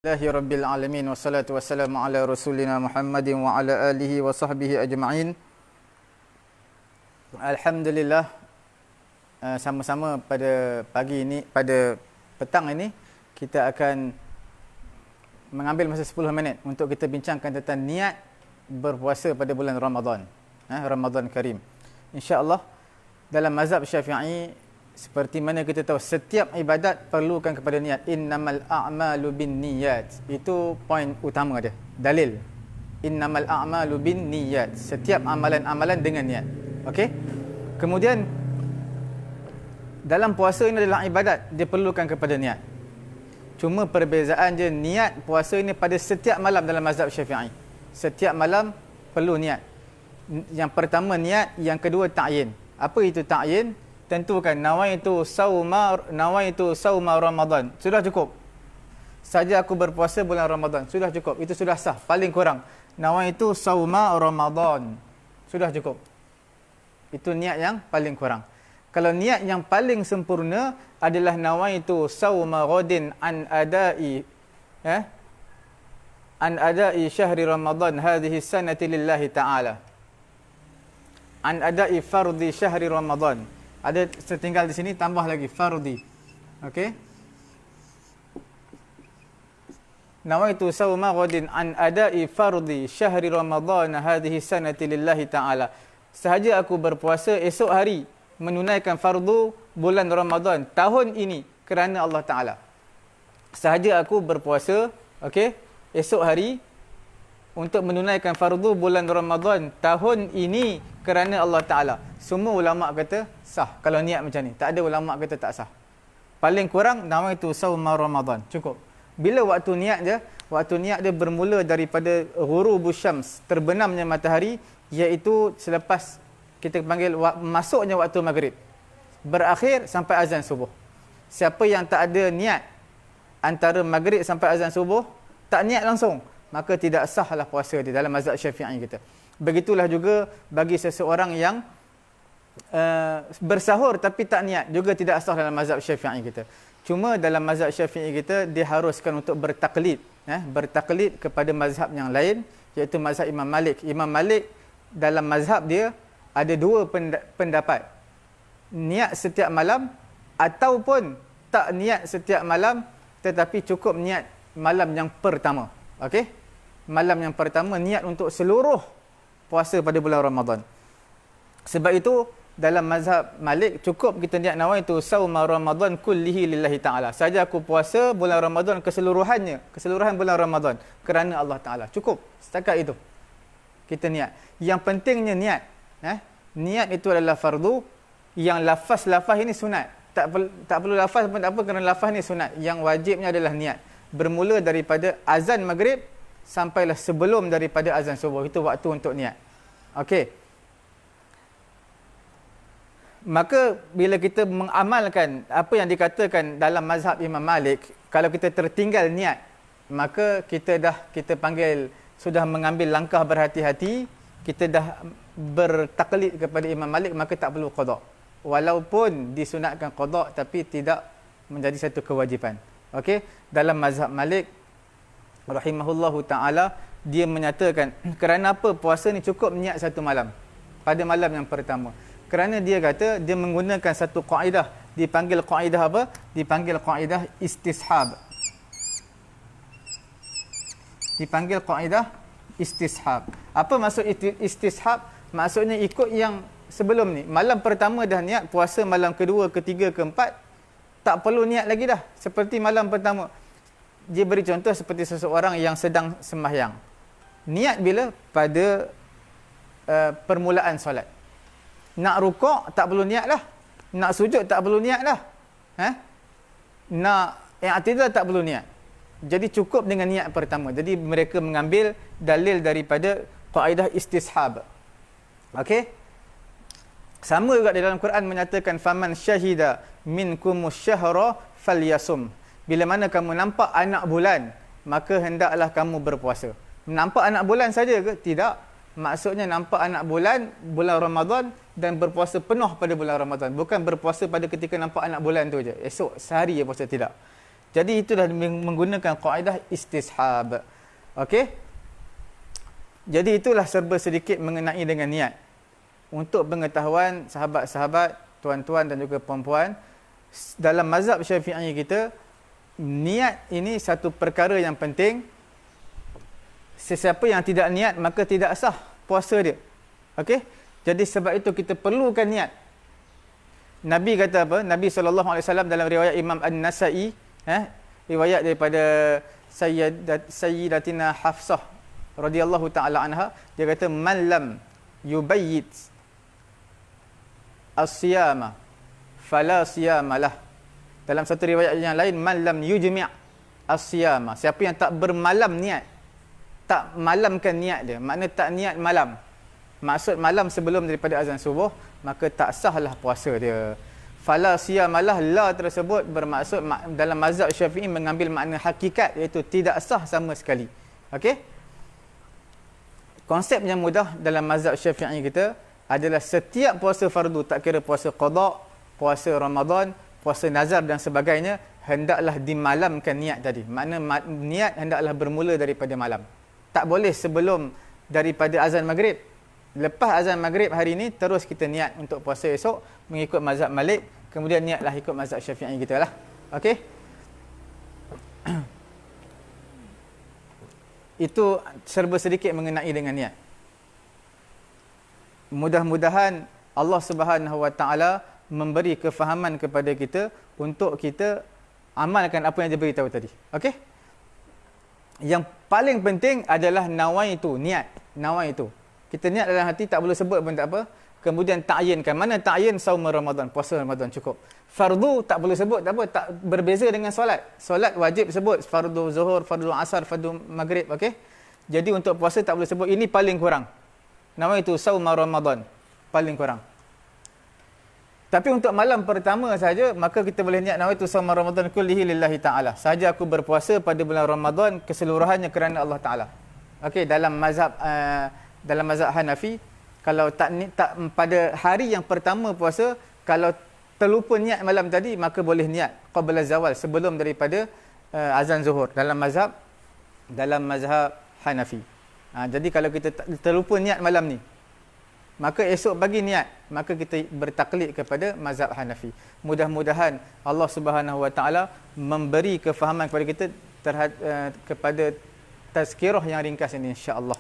Rabbil alamin wassalatu wassalamu ala rasulina Muhammadin wa ala alihi wa sahbihi ajma'in. Alhamdulillah, sama-sama pada pagi ini, pada petang ini kita akan mengambil masa 10 minit untuk kita bincangkan tentang niat berpuasa pada bulan Ramadan, Ramadan Karim. Insya-Allah dalam mazhab Syafi'i, seperti mana kita tahu, setiap ibadat perlukan kepada niat. Innamal a'malu binniyat. Itu poin utama dia. Dalil. Innamal a'malu binniyat. Setiap amalan-amalan dengan niat. Okey? Kemudian dalam puasa ini adalah ibadat, dia perlukan kepada niat. Cuma perbezaan je, niat puasa ini pada setiap malam dalam mazhab Syafi'i. Setiap malam perlu niat. Yang pertama niat, yang kedua ta'yin. Apa itu ta'yin? Tentukan nawaitu sauma Ramadan. Sudah cukup. Saja aku berpuasa bulan Ramadan. Sudah cukup. Itu sudah sah. Paling kurang. Nawaitu sauma Ramadan. Sudah cukup. Itu niat yang paling kurang. Kalau niat yang paling sempurna adalah nawaitu sauma ghadin an adai syahri Ramadan hadhihi sanati lillahi ta'ala. An adai fardhi syahri Ramadan. Ada setinggal di sini, tambah lagi fardhi. Okey. Nawaitu sauma ghadin an ada'i fardhi syahri Ramadan hadhihi sanati lillahi ta'ala. Sahaja aku berpuasa esok hari menunaikan fardu bulan Ramadan tahun ini kerana Allah Taala. Sahaja aku berpuasa, okey, esok hari untuk menunaikan fardu bulan Ramadan tahun ini kerana Allah Ta'ala. Semua ulama' kata sah kalau niat macam ni. Tak ada ulama' kata tak sah. Paling kurang nawaitu sauma Ramadan. Cukup. Bila waktu niat je? Waktu niat dia bermula daripada ghurubus syams, terbenamnya matahari, iaitu selepas kita panggil masuknya waktu maghrib, berakhir sampai azan subuh. Siapa yang tak ada niat antara maghrib sampai azan subuh, tak niat langsung, maka tidak sahlah puasa dia dalam mazhab Syafi'i kita. Begitulah juga bagi seseorang yang bersahur tapi tak niat, juga tidak sah dalam mazhab Syafi'i kita. Cuma dalam mazhab Syafi'i kita diharuskan untuk bertaklid, bertaklid kepada mazhab yang lain, iaitu mazhab Imam Malik. Imam Malik dalam mazhab dia ada dua pendapat. Niat setiap malam ataupun tak niat setiap malam, tetapi cukup niat malam yang pertama. Okey? Malam yang pertama niat untuk seluruh puasa pada bulan Ramadan. Sebab itu dalam mazhab Malik cukup kita niat nawaitu sauma Ramadan kullihi lillahi ta'ala. Saja aku puasa bulan Ramadan keseluruhannya, keseluruhan bulan Ramadan kerana Allah Ta'ala. Cukup. Setakat itu kita niat. Yang pentingnya niat. Niat itu adalah fardu. Yang lafaz-lafaz ini sunat. Tak perlu lafaz pun tak apa kerana lafaz ni sunat. Yang wajibnya adalah niat. Bermula daripada azan maghrib sampailah sebelum daripada azan subuh. Itu waktu untuk niat. Okey. Maka bila kita mengamalkan apa yang dikatakan dalam mazhab Imam Malik, kalau kita tertinggal niat, maka kita panggil sudah mengambil langkah berhati-hati, kita dah bertaklid kepada Imam Malik, maka tak perlu qada. Walaupun disunatkan qada tapi tidak menjadi satu kewajipan. Okey, dalam mazhab Malik rahimahullahu ta'ala, dia menyatakan kerana apa puasa ni cukup niat satu malam, pada malam yang pertama. Kerana dia kata dia menggunakan satu kaedah, dipanggil kaedah apa? Dipanggil kaedah istishab. Dipanggil kaedah istishab. Apa maksud istishab? Maksudnya ikut yang sebelum ni. Malam pertama dah niat puasa, malam kedua, ketiga, keempat tak perlu niat lagi dah. Seperti malam pertama. Dia beri contoh seperti seseorang yang sedang sembahyang. Niat bila? Pada permulaan solat. Nak rukuk tak perlu niat lah. Nak sujud tak perlu niat lah. Nak i'tidal tak perlu niat. Jadi cukup dengan niat pertama. Jadi mereka mengambil dalil daripada kaedah istishab. Okey? Sama juga di dalam Quran menyatakan faman syahida minkumus syahra falyasum. Bila mana kamu nampak anak bulan, maka hendaklah kamu berpuasa. Nampak anak bulan saja ke? Tidak. Maksudnya nampak anak bulan Ramadan dan berpuasa penuh pada bulan Ramadan. Bukan berpuasa pada ketika nampak anak bulan tu je. Esok sehari je puasa, tidak. Jadi itu dah menggunakan kaedah istishab. Okey? Jadi itulah serba sedikit mengenai dengan niat. Untuk pengetahuan sahabat-sahabat, tuan-tuan dan juga puan-puan, dalam mazhab Syafi'i kita, niat ini satu perkara yang penting. Sesiapa yang tidak niat maka tidak sah puasa dia. Okey? Jadi sebab itu kita perlukan niat. Nabi kata apa? Nabi SAW dalam riwayat Imam An-Nasa'i, riwayat daripada Sayyidatina Hafsah radhiyallahu taala anha, dia kata man lam yubayyit as-siyama fala siyamalah. Dalam satu riwayat yang lain, man lam yujmi' as-siyama, siapa yang tak bermalam niat, tak malamkan niat dia, makna tak niat malam, maksud malam sebelum daripada azan subuh, maka tak sahlah puasa dia. Fala siyamalah, la tersebut bermaksud dalam mazhab Syafi'i mengambil makna hakikat, iaitu tidak sah sama sekali. Okey? Konsep yang mudah dalam mazhab Syafi'i kita adalah setiap puasa fardu, tak kira puasa qada, puasa Ramadan, puasa nazar dan sebagainya, hendaklah dimalamkan niat tadi. Makna niat hendaklah bermula daripada malam. Tak boleh sebelum daripada azan maghrib. Lepas azan maghrib hari ini, terus kita niat untuk puasa esok mengikut mazhab Malik, kemudian niatlah ikut mazhab Syafi'i kita lah. Okey? Itu serba sedikit mengenai dengan niat. Mudah-mudahan Allah Subhanahu Wa Taala memberi kefahaman kepada kita untuk kita amalkan apa yang dia beritahu tadi. Okey? Yang paling penting adalah nawaitu, niat. Nawaitu. Kita niat dalam hati, tak boleh sebut pun tak apa. Kemudian ta'yinkan. Mana ta'yin? Saum Ramadan, puasa Ramadan cukup. Fardu tak boleh sebut, tak apa, tak berbeza dengan solat. Solat wajib sebut fardu zuhur, fardu asar, fardu maghrib, okey? Jadi untuk puasa tak boleh sebut, ini paling kurang. Nawaitu saum Ramadan, paling kurang. Tapi untuk malam pertama saja, maka kita boleh niat nawaitu saum Ramadan kullihi lillahi ta'ala. Saja aku berpuasa pada bulan Ramadan keseluruhannya kerana Allah Ta'ala. Okey, dalam mazhab Hanafi, kalau tak pada hari yang pertama puasa, kalau terlupa niat malam tadi, maka boleh niat qabla zawal, sebelum daripada azan zuhur dalam mazhab Hanafi. Jadi kalau kita terlupa niat malam ni, maka esok pagi niat, maka kita bertaklid kepada mazhab Hanafi. Mudah-mudahan Allah Subhanahu Wa Taala memberi kefahaman kepada kita kepada tazkirah yang ringkas ini, insya-Allah.